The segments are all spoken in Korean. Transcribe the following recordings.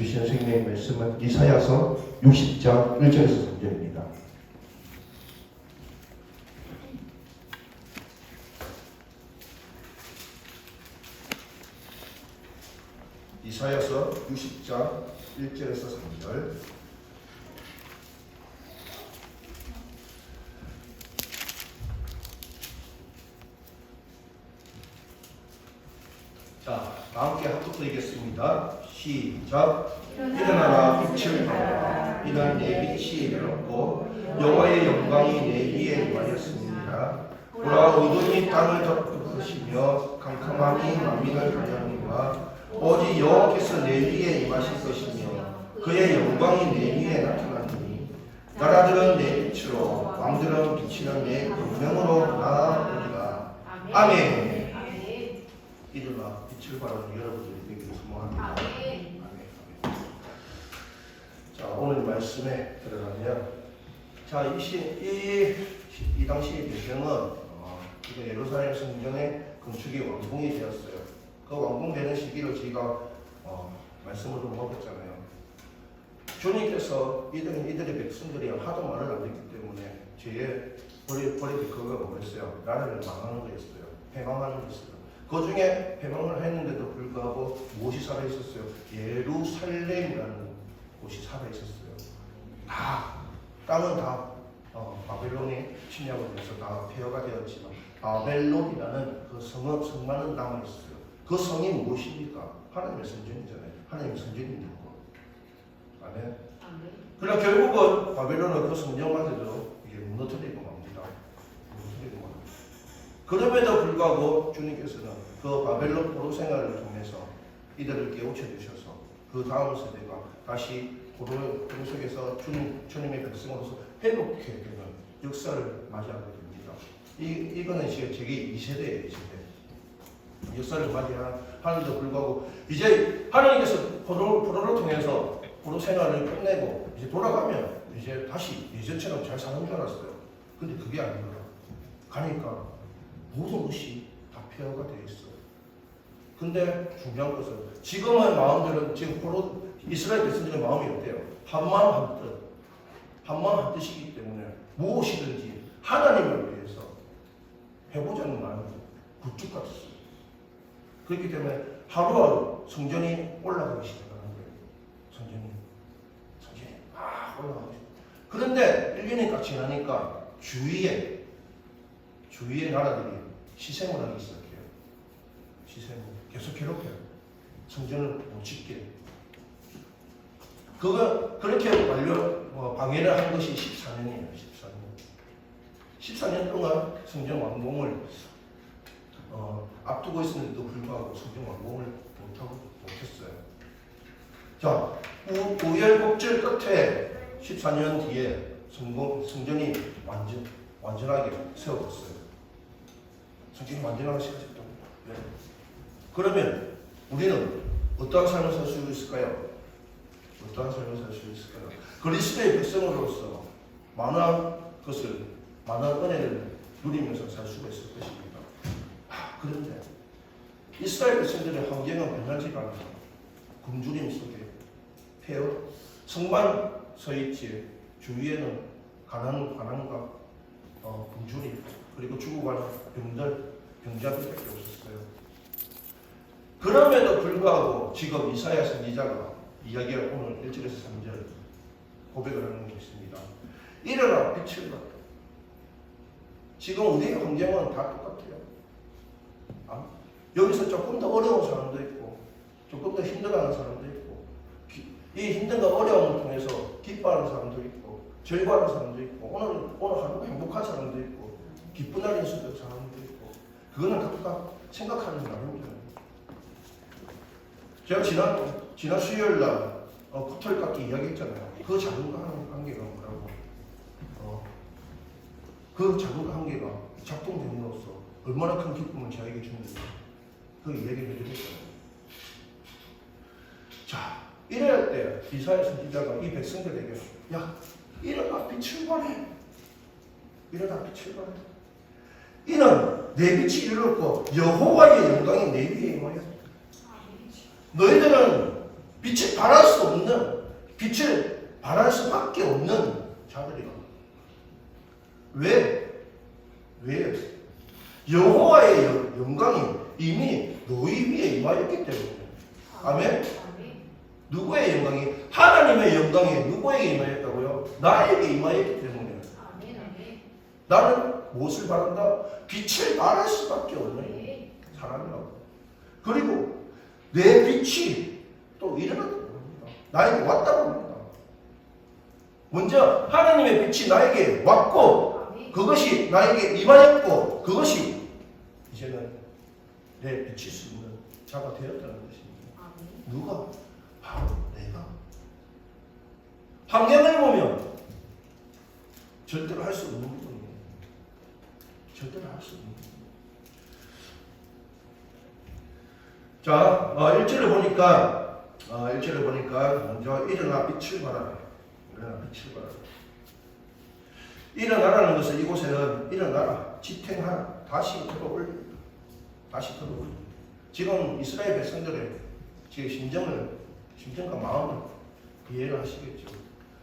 주신 성경의 말씀은 이사야서 60장 1절에서 3절입니다. 이사야서 60장 1절에서 3절. 자, 다 함께 합독드리겠습니다. 시작. 일어나라 빛을 발하라. 이는 내 빛이 일어났고 여호와의 영광이 내 위에 임하였습니다. 보라, 어둠이 땅을 덮으시며 캄캄함이 만민을 가려니와 오직 여호와께서 내 위에 임하실 것이며 그의 영광이 내 위에 나타나니 나라들은 내 빛으로 왕들은 비치는 내 권명으로 나아오리라. 아멘. 일어나 빛을 발하는 여러분들이 되기를 소망합니다. 아멘. 자, 오늘 말씀에 들어가면, 자, 이 당시의 배경은 이거 예루살렘 성전의 건축이 완공이 되었어요. 그 완공되는 시기를 저희가 말씀을 좀 먹었잖아요. 주님께서 이들의 백성들이 하도 말을 안 듣기 때문에 죄의 벌의 그거가 뭐였어요? 나라를 망하는 거였어요. 패망하는 거였어요. 그 중에 패망을 했는데도 불구하고 무엇이 살아있었어요? 예루살렘이라는 곳이 살아있었어요. 땅은 다 바벨론이 침략을 해서 다 폐허가 되었지만 바벨론이라는 그 성만은 남아있어요. 그 성이 무엇입니까? 하나님의 성전이잖아요. 하나님의 성전인 거. 아멘. 그러나 결국은 바벨론은 그 성전마저도 이게 무너뜨리고 맙니다. 그럼에도 불구하고 주님께서는 그 바벨론 포로 생활을 통해서 이들을 깨우쳐 주셔서 그 다음 세대가 다시 포로 속에서 주님의 백성으로서 회복해 되는 역사를 맞이하게 됩니다. 이거는 제게 2세대예요. 2세대. 역사를 맞이하는데도 불구하고 이제 하나님께서 포로를 통해서 포로 생활을 끝내고 이제 돌아가면 이제 다시 예전처럼 잘 사는 줄 알았어요. 근데 그게 아니더라. 가니까 모든 것이 다 폐허가 되어 있어요. 근데 중요한 것은 지금의 마음들은 지금 이스라엘 백성들의 마음이 어때요? 한마음 한 뜻이기 때문에 무엇이든지 하나님을 위해서 해보자는 마음이 굴뚝 같았어요. 그렇기 때문에 하루하루 성전이 올라가기 시작하는 거예요. 성전이 올라가기 시작. 그런데 1년이 지나니까 주위의 나라들이 시샘을 하기 시작해요. 시샘을 계속 괴롭혀요. 성전을 못 짓게. 그렇게 방해를 한 것이 14년이에요. 14년 동안 성전 완공을 앞두고 있었는데도 불구하고 성전 완공을 못했어요. 자, 우열곡절 끝에 14년 뒤에 성전이 완전하게 세워졌어요. 성전이 완전하게 세워졌다고. 네. 그러면 우리는 어떠한 삶을 살 수 있을까요? 어떠한 삶을 살 수 있을까요? 그리스도의 백성으로서 많은 은혜를 누리면서 살 수가 있을 것입니다. 그런데 이스라엘 백성들의 환경은 변하지가 않아요. 굶주림 속에 폐허, 성만 서 있지 주위에는 가난과 굶주림, 그리고 죽어가는 병자들밖에 없었어요. 그럼에도 불구하고 지금 이사야 선지자가 이야기를 오늘 1절에서 3절 고백을 하는 게 있습니다. 일어나 빛을 발하라. 지금 우리의 환경은 다 똑같아요. 여기서 조금 더 어려운 사람도 있고 조금 더 힘들어하는 사람도 있고 이 힘든과 어려움을 통해서 기뻐하는 사람도 있고 즐거워하는 사람도 있고 오늘 하루가 행복한 사람도 있고 기쁜 날인 사람도 있고 그거는 각각 생각하는 나름이잖아요. 제가 지난 수요일 날 코털 깎기 이야기했잖아요. 그 작은 관계가 뭐라고? 그 작은 관계가 작동됨으로써 얼마나 큰 기쁨을 저에게 주는지 그 이야기를 해드렸잖아요. 자, 이럴 때 이사야 선지자가 이 백성들에게 일어나 빛을 발해. 일어나 빛을 발해. 이는 내 빛이 이르렀고 여호와의 영광이 내 위에 임하여 너희들은 빛을 발할 수 없는 빛을 발할 수밖에 없는 자들이라. 왜? 여호와의 영광이 이미 너희 위에 임하였기 때문에. 아멘? 누구의 영광이? 하나님의 영광이 누구에게 임하였다고요? 나에게 임하였기 때문에. 나는 무엇을 바란다? 빛을 발할 수밖에 없는 사람이라고. 그리고 내 빛이 또 일어났다고 합니다. 나에게 왔다고 합니다. 먼저 하나님의 빛이 나에게 왔고 그것이 나에게 임하였고 그것이 이제는 내 비칠 수 있는 자가 되었다는 것입니다. 누가? 바로 내가. 환경을 보면 절대로 할 수 없는 부분이에요. 절대로 할 수 없는 부분. 자, 1절을 보니까 먼저 일어나 빛을 발하라. 일어나 빛을 발하라. 일어나라는 것은 이곳에는 일어나라, 지탱하라, 다시 들어올리라. 다시 들어올리라. 지금 이스라엘 백성들의 지금 심정과 마음을 이해를 하시겠죠.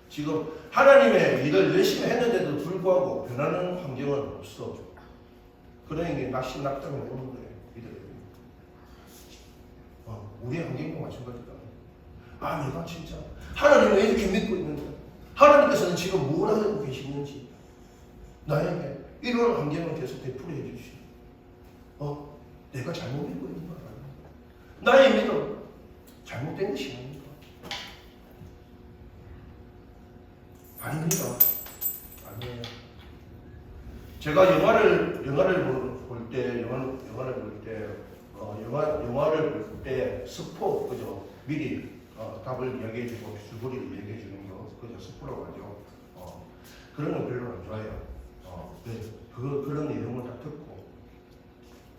지금 하나님의 일을 열심히 했는데도 불구하고 변하는 환경은 없어. 그러니 낙심낙담이 오는 거예요. 이들에게. 우리의 환경도 마찬가지다. 내가 진짜 하나님을 이렇게 믿고 있는데 하나님께서는 지금 뭘 하고 계시는지 나에게 이런 환경을 계속 되풀이해 주시오. 내가 잘못 믿고 있는 거 아니야. 나의 믿음 잘못된 것이 아닙니까? 아닙니다. 아니에요. 제가 영화를 볼 때 스포 그죠? 미리 답을 이야기해주고 줄거리를 얘기해주는 거 그죠? 스포라고 하죠. 그런 거 별로 안 좋아해요. 네. 그런 내용을 다 듣고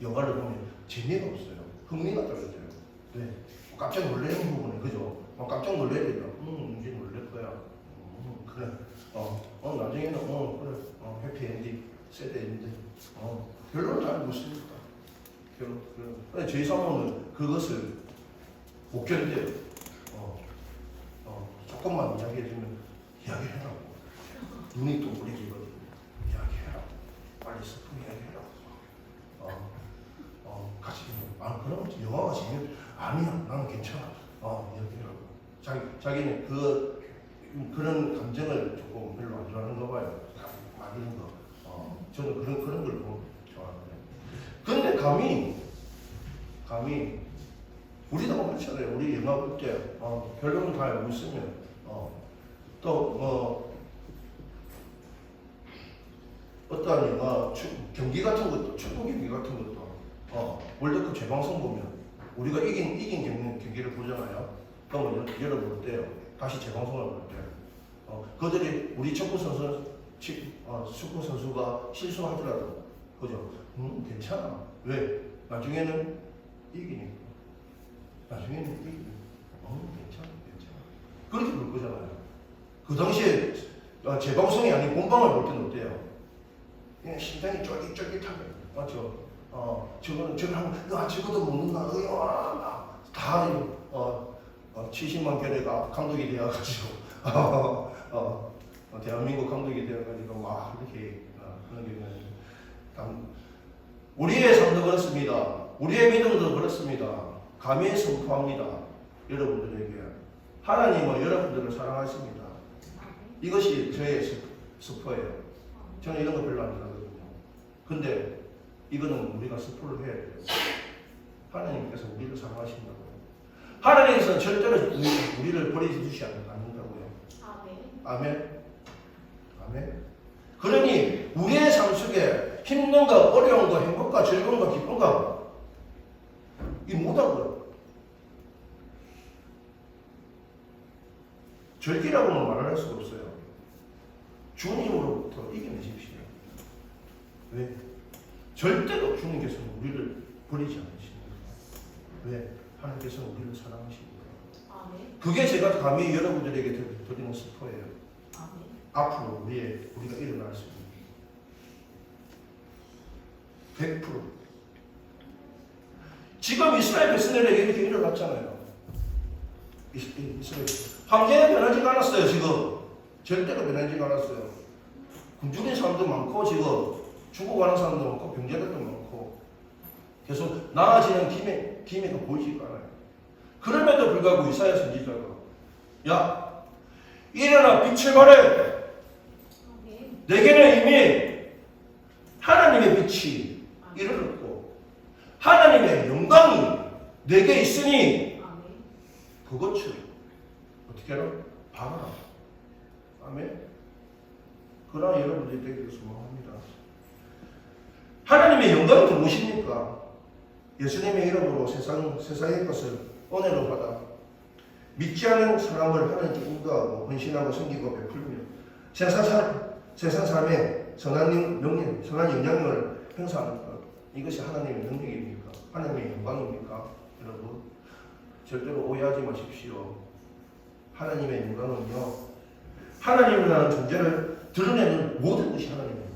영화를 보면 재미가 없어요. 흥미가 떨어져요. 네. 깜짝 놀라는 부분에 그죠? 깜짝 놀래야 되죠. 이제 놀랄 거야. 그래. 나중에는 그래. 해피엔딩, 새드엔딩. 별로는 잘 못씁니다. 그런데 저희 사모는 그것을 못 견뎌요. 조금만 이야기해주면 이야기해라고. 눈이 또 우리기거든요. 이야기해라. 빨리 스푼 이야기해라. 같이 그럼 영화가 재밌. 아니야, 나는 괜찮아. 이야기해라고. 자기는 그런 감정을 조금 별로 안 좋아하는가 봐요. 막 이런 거. 저는 그런 걸 좋아하거든요. 근데 감히 우리도 그렇잖아요. 우리 영화 볼 때 결론은 다 알고 있으면 또 어떠한 영화 경기 같은 것도 축구 경기 같은 것도 월드컵 재방송 보면 우리가 이긴 경기를 보잖아요. 그러면 열어볼 때요. 다시 재방송을 볼 때 그들이 우리 축구 선수가 실수하더라도 그죠? 괜찮아. 왜? 나중에는 이기니까. 괜찮아. 그렇게 볼 거잖아요. 그 당시에 재방송이 아닌 본방을 볼 때는 어때요? 그냥 심장이 쫄깃쫄깃하게 맞죠? 저거는 하면 저거도 먹는다. 다 70만 결의가 감독이 되어가지고 대한민국 감독이 되어가지고 와 이렇게 그런 경우는 우리의 삶도 그렇습니다. 우리의 믿음도 그렇습니다. 감히 선포합니다. 여러분들에게 하나님은 여러분들을 사랑하십니다. 이것이 저의 스포예요. 저는 이런 거 별로 안 좋아하거든요. 근데 이거는 우리가 스포를 해야 돼요. 하나님께서 우리를 사랑하신다고요. 하나님께서는 절대로 우리를 버리지 않는다고요. 아멘. 그러니 우리의 삶 속에 힘든가 어려운가 행복과 즐거움과 기쁨과 이 모든 것 절기라고는 말할 수가 없어요. 주님으로부터 이겨내십시오. 왜? 절대로 주님께서는 우리를 버리지 않으십니다. 왜? 하나님께서는 우리를 사랑하십니다. 그게 제가 감히 여러분들에게 드리는 스포예요. 앞으로 우리가 일어날 수 있는 100% 지금 이스라엘 백성들에게 이렇게 일어났잖아요. 이스라엘 환경이 변하지가 않았어요. 지금 절대로 변하지가 않았어요. 굶주린 사람도 많고 지금 죽어가는 사람도 많고 병자들도 많고 계속 나아지는 기미가 보이지가 않아요. 그럼에도 불구하고 이사야 선지자가 야 일어나 빛을 발해. 내게는 이미 하나님의 빛이 이르렀고 하나님의 영광이 내게 있으니 그것을 어떻게 하라? 봐라. 아멘. 그러나 여러분들이 되기를 소망합니다. 하나님의 영광이 무엇입니까? 예수님의 이름으로 세상의 것을 은혜로 받아 믿지 않는 사람을 하나님께 인도하고 헌신하고 섬기고 베풀며 세상 삶에 선한 영향력을 행사하는 것, 이것이 하나님의 능력입니까? 하나님의 영광입니까? 여러분 절대로 오해하지 마십시오. 하나님의 영광은요, 하나님이라는 존재를 드러내는 모든 것이 하나님의 영광입니다.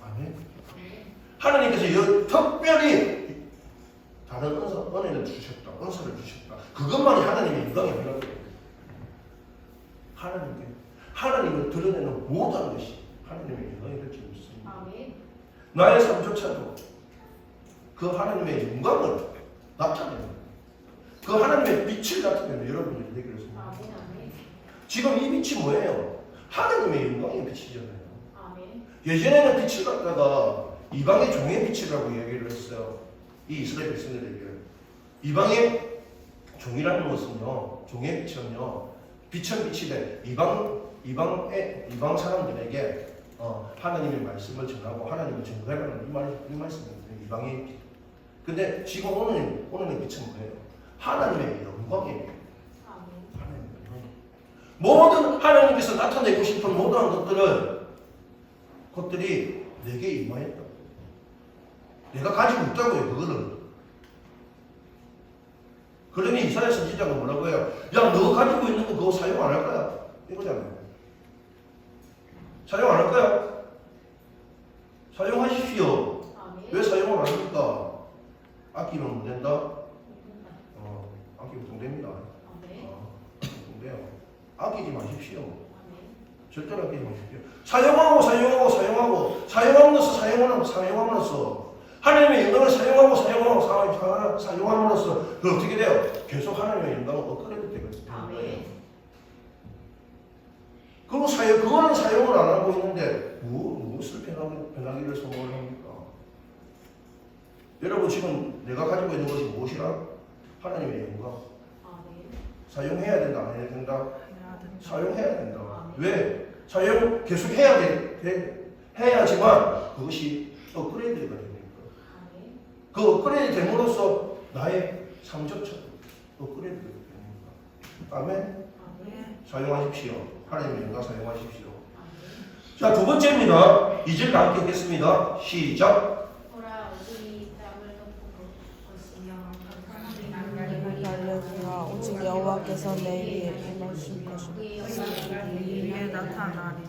아멘. 하나님께서 특별히 다른 은혜를 주셨다, 은사를 주셨다. 그것만이 하나님의 영광이 아니라고. 하나님을 드러내는 모든 것이 하나님의 영광이 될 줄 믿습니다. 나의 삶조차도 그 하나님의 영광을 나타내는, 그 하나님의 빛을 나타내는 여러분들이 되기를 소망합니다. 지금 이 빛이 뭐예요? 하나님의 영광의 빛이잖아요. 예전에는 빛을 갖다가 이방의 종의 빛이라고 이야기를 했어요. 이 이스라엘 백성들에게. 이방의 종이라는 것은요, 종의 빛은요, 빛은 빛이 돼 이방 사람들에게 하나님의 말씀을 전하고 하나님을 전달하는 이 말씀입니다. 이방의 빛. 근데 지금 오늘의 빛은 뭐예요? 하나님의 영광의 빛. 하나님의 영광. 모든 하나님께서 나타내고 싶은 모든 것들이 내게 임하였다. 내가 가지고 있다고요, 그거를. 그러니 이사야 선지자가 뭐라고 해요? 야, 너가 가지고 있는 거 그거 사용 안 할 거야. 이거잖아요. 사용 안 할 거야? 사용하십시오. 왜 사용을 안 합니까? 아끼면 못 된다? 아끼면 동됩니다. 동돼요. 아끼지 마십시오. 절대로 아끼지 마십시오. 사용함으로써 하나님의 영광을 사용함으로써 그 어떻게 돼요? 계속 하나님의 영광을 업그레이드 되거든요. 그거는 사용을 안 하고 있는데 무엇을 변하기를 소망을 합니까? 여러분 지금 내가 가지고 있는 것이 무엇이라? 하나님의 영광. 사용해야 된다, 안 해야 된다? 사용해야 된다. 왜? 사용 계속 해야지만 그것이 업그레이드가 됩니다. 그 업그레이드 됨으로써 나의 삶조차 업그레이드 됩니다. 아멘? 사용하십시오. 하나님의 영광 사용하십시오. 자, 두 번째입니다. 2절 함께 읽겠습니다. 시작. 알려주라. 오직 여호와께서 내 위에 임하실 것이다. 위에 나타나리.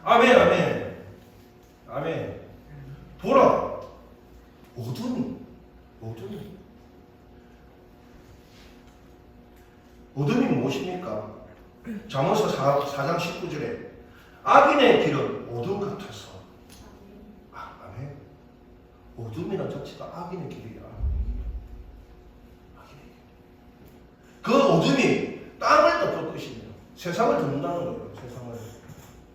아멘, 아멘, 아멘. 보라, 어둠이 무엇입니까? 잠언서 4장 19절에 악인의 길은 어둠 같아서. 아멘. 어둠이란 자체가 악인의 길이야. 그 어둠이 땅을 덮을 것이며 세상을 덮는다는 거예요. 세상을.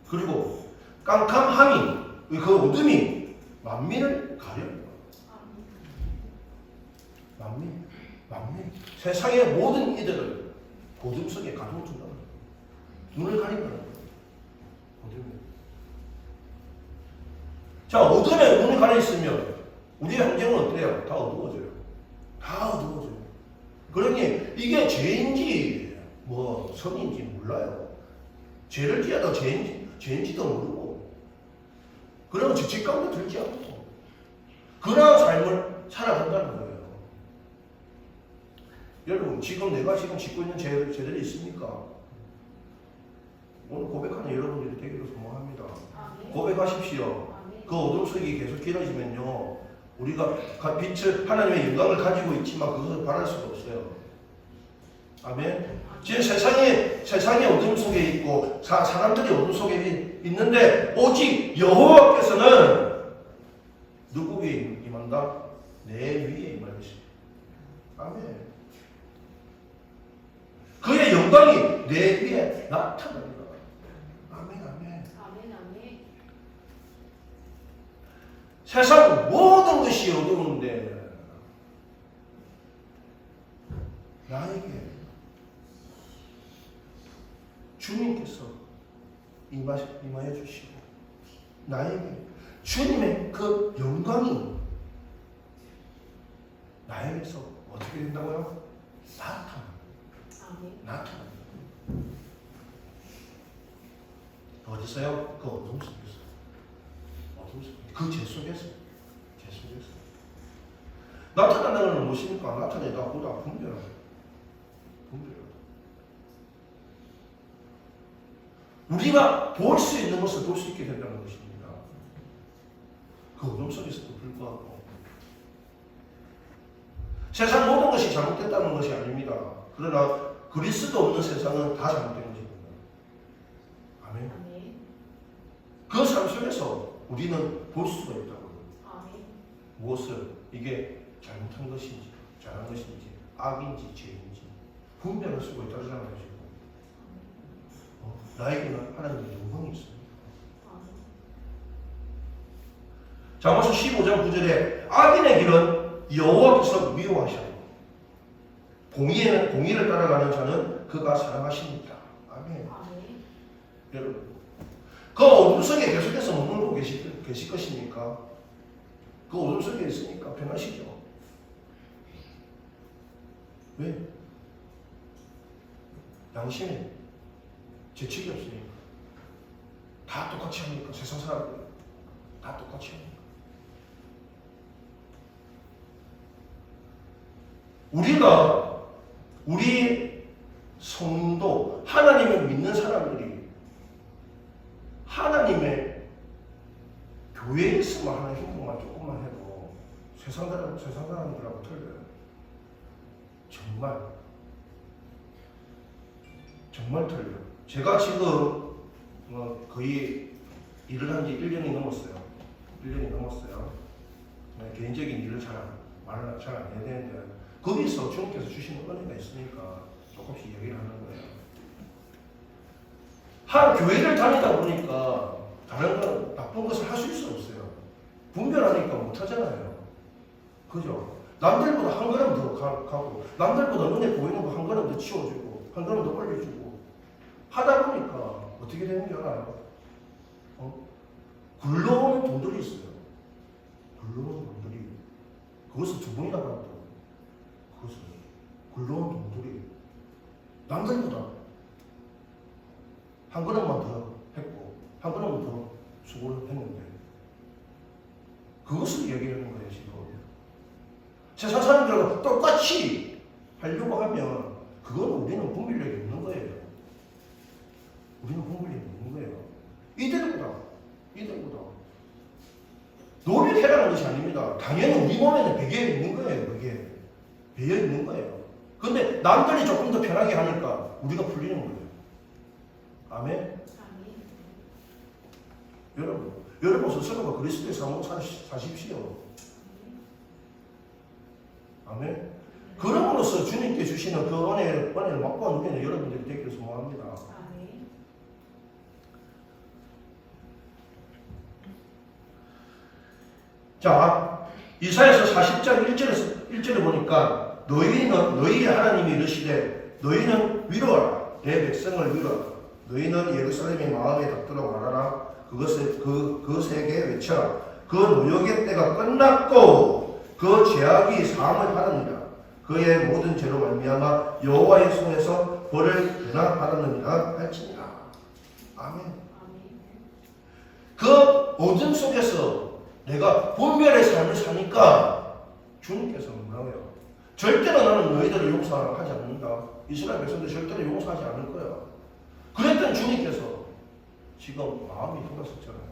그리고 깜깜함이, 그 어둠이 만민을 가려요. 만민. 세상의 모든 이들을 어둠 속에 가둬둔다는 거예요. 눈을 가린다는 거예요. 어둠이. 자, 어둠에 눈을 가려있으면 우리의 환경은 어때요? 다 어두워져요. 그러니 이게 죄인지 선인지 몰라요. 죄를 지어도 죄인지도 모르고, 그러면 죄책감도 들지 않고 그런 삶을 살아간다는 거예요. 여러분 지금 내가 짓고 있는 죄들이 있습니까? 오늘 고백하는 여러분들이 되기를 소망합니다. 고백하십시오. 그 어둠 속이 계속 길어지면요, 우리가 빛을, 하나님의 영광을 가지고 있지만 그것을 바랄 수가 없어요. 아멘. 지금 세상이 어둠 속에 있고 사람들이 어둠 속에 있는데 오직 여호와께서는 누구 위에 임한다? 내 위에 임하시오. 아멘. 그의 영광이 내 위에 나타납니다. 아멘, 아멘. 세상 모든 것이 어두운데 나에게 주님께서 임하여 주시고 나에게 주님의 그 영광이 나에게서 어떻게 된다고요? 나타납니다. 어디서요? 그 어둠 속에서. 그 죄 속에서. 나타난다는 건 무엇입니까? 나타내다 보다 분별하다. 우리가 볼 수 있는 것을 볼 수 있게 된다는 것입니다. 그 어둠 속에서도 불구하고 세상 모든 것이 잘못됐다는 것이 아닙니다. 그러나 그리스도 없는 세상은 다 잘못된 것입니다. 아멘. 그 삶 속에서 우리는 볼 수가 있다고요. 무엇을? 이게 잘못한 것인지 잘한 것인지 악인지 죄인지 분별할 수가 있다잖아요. 지금. 나에게는 하나님의 영광이 있습니다. 잠언서 15장 9절에 악인의 길은 여호와께서 미워하셔요. 공의를 따라가는 자는 그가 사랑하십니다. 아멘. 여러분, 그 어둠 속에 계속해서 머물고 계실 것입니까? 그 어둠 속에 있으니까 편하시죠. 왜? 양심에 재측이 없으니까. 다 똑같이 하니까. 세상 사람들 다 똑같이 하니까. 우리 성도, 하나님을 믿는 사람들이 하나님의 교회에 있으면 하는 행동만 조금만 해도 세상 사람들하고 틀려요. 정말 틀려요. 제가 지금 거의 일을 한 지 1년이 넘었어요. 개인적인 일을 말을 잘 안 해야 되는데 거기서 주님께서 주시는 은혜가 있으니까 조금씩 얘기를 하는 거예요. 한 교회를 다니다 보니까 다른 건 나쁜 것을 하실 수 없어요. 분별하니까 못하잖아요. 그죠? 남들보다 한 걸음 더 가고 남들보다 눈에 보이는 거 한 걸음 더 치워주고 한 걸음 더 올려주고 하다 보니까 어떻게 되는 줄 알아요? 굴러오는 돈들이 있어요. 그것을 두 번이나 받았다고. 그것을 굴러오는 돈들이 남들보다 한 걸음만 더 했고 한 걸음만 더 수고를 했는데 그것을 얘기하는 거예요. 지금 세상 사람들하고 똑같이 하려고 하면 그건 우리는 분별력이 없는 거예요. 이들보다 노력해라는 것이 아닙니다. 당연히 우리 몸에는 배겨 있는 거예요. 그게 배어 있는 거예요. 근데 남들이 조금 더 편하게 하니까 우리가 풀리는 거예요. 아멘. 여러분 스스로가 그리스도의 삶을 사십시오. 아멘. 그럼으로써 주님께 주시는 그 은혜를 맛보아 누리는 여러분들이 되기를 소망합니다. 자, 이사야서 40장 1절에 보니까 너희 하나님이 이르시되 너희는 위로하라. 내 백성을 위로하라. 너희는 예루살렘의 마음에 닿도록 말하라. 그것에게 외쳐라. 그 노역의 때가 끝났고 그 죄악이 사함을 받았느니라. 그의 모든 죄로 말미암아 여호와의 손에서 벌을 변화받았느니라 할지니라. 아멘. 그 어둠 속에서 내가 분별의 삶을 사니까 주님께서 뭐라고요? 절대로 나는 너희들을 용서하지 않는다. 이스라엘 백성들 절대로 용서하지 않을 거야. 그랬던 주님께서 지금 마음이 돌아섰잖아요.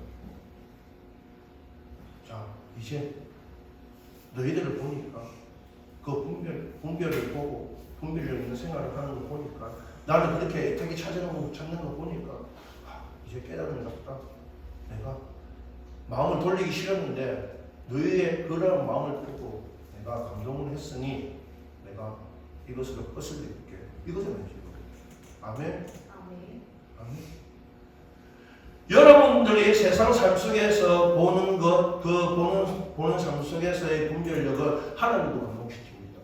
자, 이제 너희들을 보니까 그 분별을 보고 분별력 있는 생활을 하는 거 보니까 나는 그렇게 애타게 찾는 거 보니까 이제 깨달은 것 같다. 내가 마음을 돌리기 싫었는데 너희의 그런 마음을 보고 내가 감동을 했으니 내가 이것으로 끝을 낼게. 이거잖아요 지금. 아멘. 아멘. 여러분들이 세상 삶 속에서 보는 것, 보는 삶 속에서의 분별력을 하나님도 감동시킵니다.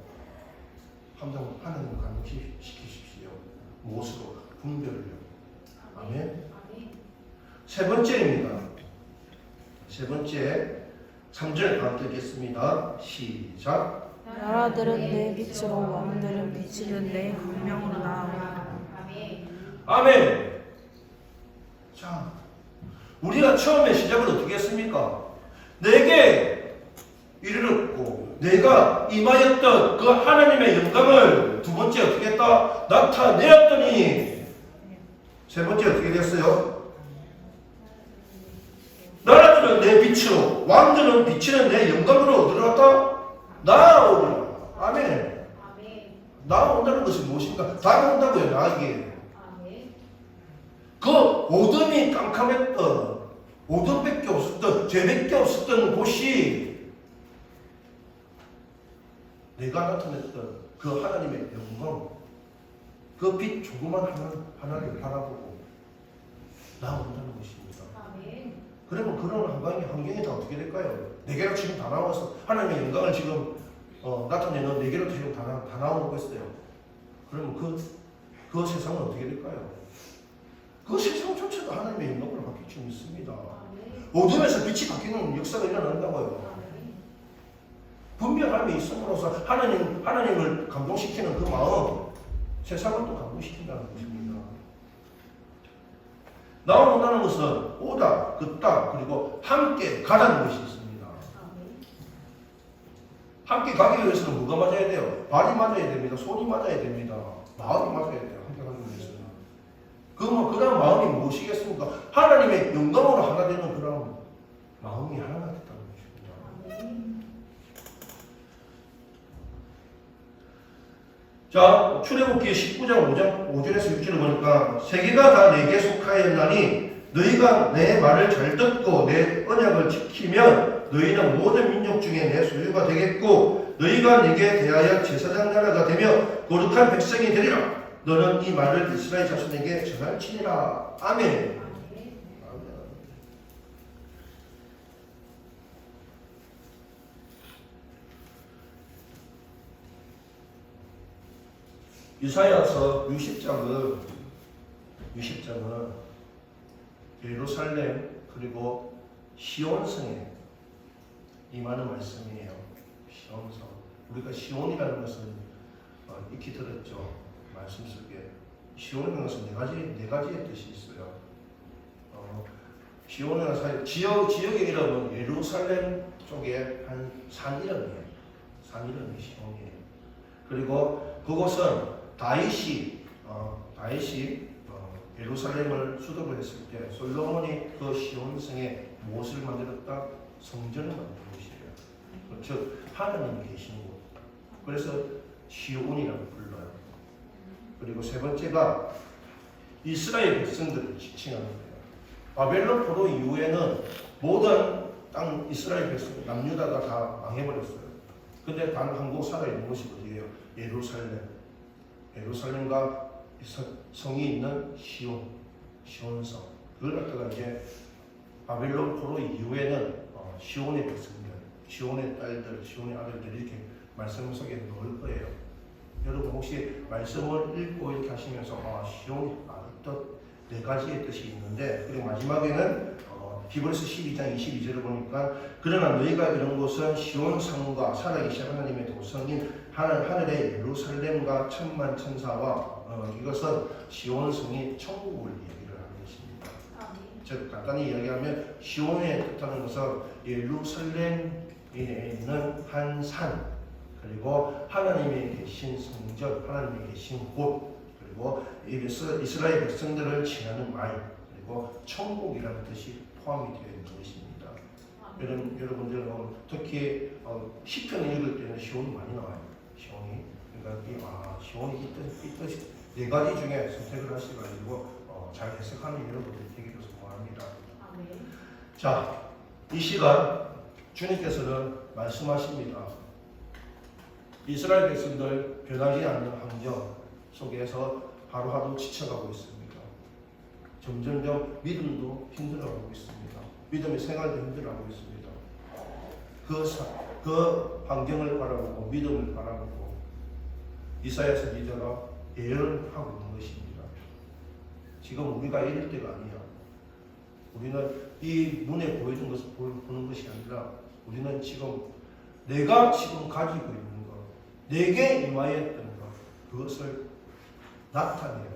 하나님을 감동시키십시오. 무엇으로? 분별력. 아멘. 세 번째입니다. 세 번째 3절 다 읽겠습니다. 시작. 나라들은 내 빛으로 왕들은 비치는 내 광명으로 나아오리라. 아멘. 자, 우리가 처음에 시작을 어떻게 했습니까? 내게 이르렀고 내가 임하였던 그 하나님의 영광을 두 번째 어떻게 했다? 나타내었더니 세 번째 어떻게 됐어요? 나라들은 내 빛으로 왕들은 비치는 내 영광으로 들어갔다? 나아오리라. 아멘. 나아온다는 것이 무엇입니까? 다가온다고요. 나에게. 그 어둠이 깜깜했던 어둠밖에 없었던 죄밖에 없었던 곳이 내가 나타냈던 그 하나님의 영광, 그 빛 조그만 하나를 바라보고 나온다는 것입니다. 그러면 그런 환경이 다 어떻게 될까요? 네 개로 지금 다 나와서 하나님의 영광을 지금 나타내는 네 개로 지금 다 나오고 있어요. 그러면 그 세상은 어떻게 될까요? 그 세상 전체가 하나님의 영광으로 바뀔 줄 믿습니다. 어둠에서 빛이 바뀌는 역사가 일어난다고요. 분별함이 있음으로써 하나님을 감동시키는 그 마음, 세상을 또 감동시킨다는 것입니다. 나온다는 것은 오다, 걷다, 그리고 함께 가라는 것이 있습니다. 함께 가기 위해서는 뭐가 맞아야 돼요? 발이 맞아야 됩니다. 손이 맞아야 됩니다. 마음이 맞아야 돼요. 함께 가기 위해서는. 그런 마음이 무엇이겠습니까? 하나님의 영광으로 하나 되는 그런 마음이 하나가 됐다는 것입니다. 자, 출애굽기 19장 5절에서 6절을 보니까 세계가 다 내게 속하였나니 너희가 내 말을 잘 듣고 내 언약을 지키면 너희는 모든 민족 중에 내 소유가 되겠고 너희가 내게 대하여 제사장 나라가 되며 거룩한 백성이 되리라. 너는 이 말을 이스라엘 자손에게 전할지니라. 아멘. 이사야서 60장은 예루살렘 그리고 시온성에 임하는 말씀이에요. 시온성. 우리가 시온이라는 것은 익히 들었죠. 말씀 속에 시온이라는 것은 네 가지의 뜻이 있어요. 시온이라는 지역의 이름은 예루살렘 쪽에 한 산 이름이에요. 산 이름이 시온이에요. 그리고 그곳은 다윗이 예루살렘을 수도로 했을 때 솔로몬이 그 시온성에 무엇을 만들었다? 성전을 만든 곳이에요. 즉 하나님이 계신 곳. 그래서 시온이라고 불러요. 그리고 세 번째가 이스라엘 백성들을 지칭하는 거예요. 바벨론 포로 이후에는 모든 땅 이스라엘 백성 남유다가 다 망해버렸어요. 근데 단 한 곳 살아있는 곳이 어디예요? 예루살렘과 성이 있는 시온성. 그걸 갖다가 이제 바벨론 포로 이후에는 시온의 백성들, 시온의 딸들, 시온의 아들들 이렇게 말씀 속에 넣을 거예요. 여러분 혹시 말씀을 읽고 이렇게 하시면서 시온이 뜻 네 가지의 뜻이 있는데 그리고 마지막에는 히브리서 12장 22절을 보니까 그러나 너희가 이런 곳은 시온성과 살아계신 하나님의 도성인 하늘의 예루살렘과 천만 천사와 이것은 시온성이 천국을 얘기를 하는 것입니다. 즉 간단히 이야기하면 시온의 뜻하는 것은 예루살렘에 있는 한 산 그리고 하나님이 계신 성전, 하나님이 계신 곳 그리고 이스라엘 백성들을 칭하는 말 그리고 천국이라는 뜻이 포함이 되어 있는 것입니다. 여러분들은 특히 시편 읽을 때는 시온이 많이 나와요. 시온이 그러니까 시온이 이 뜻이 네 가지 중에 선택을 하셔가지고 잘 해석하는 여러분들이 되기를 소원합니다. 자, 이 시간 주님께서는 말씀하십니다. 이스라엘 백성들 변하지 않는 환경 속에서 하루하루 지쳐가고 있습니다. 점점점 믿음도 힘들어하고 있습니다. 믿음의 생활도 힘들어하고 있습니다. 그 환경을 바라보고 믿음을 바라보고 이사야 선지자가 예언을 하고 있는 것입니다. 지금 우리가 이럴 때가 아니야. 우리는 이 눈에 보여준 것을 보는 것이 아니라 우리는 지금 내가 지금 가지고 있는 것, 내게 임하였던 것, 그것을 나타내요.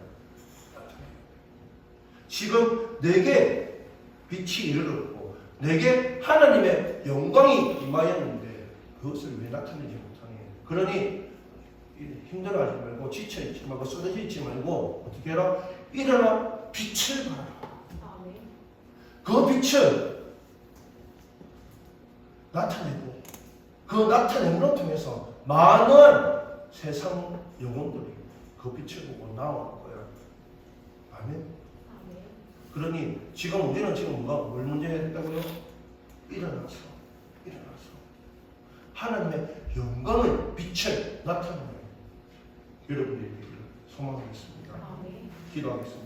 지금 내게 빛이 이르렀고 내게 하나님의 영광이 임하였는데 그것을 왜 나타내지 못하니? 그러니 힘들어하지 말고 지쳐있지 말고 쓰러져 있지 말고 어떻게 해라? 일어나 빛을 발하라. 그 빛을 나타내고 그 나타냄으로 통해서 많은 세상 영혼들이 그 빛을 보고 나올 거야. 아멘. 그러니 지금 우리는 지금 뭘 문제 해야 된다고요? 일어나서 하나님의 영광을 빛을 나타내는 여러분들이 되기를 소망하겠습니다. 기도하겠습니다.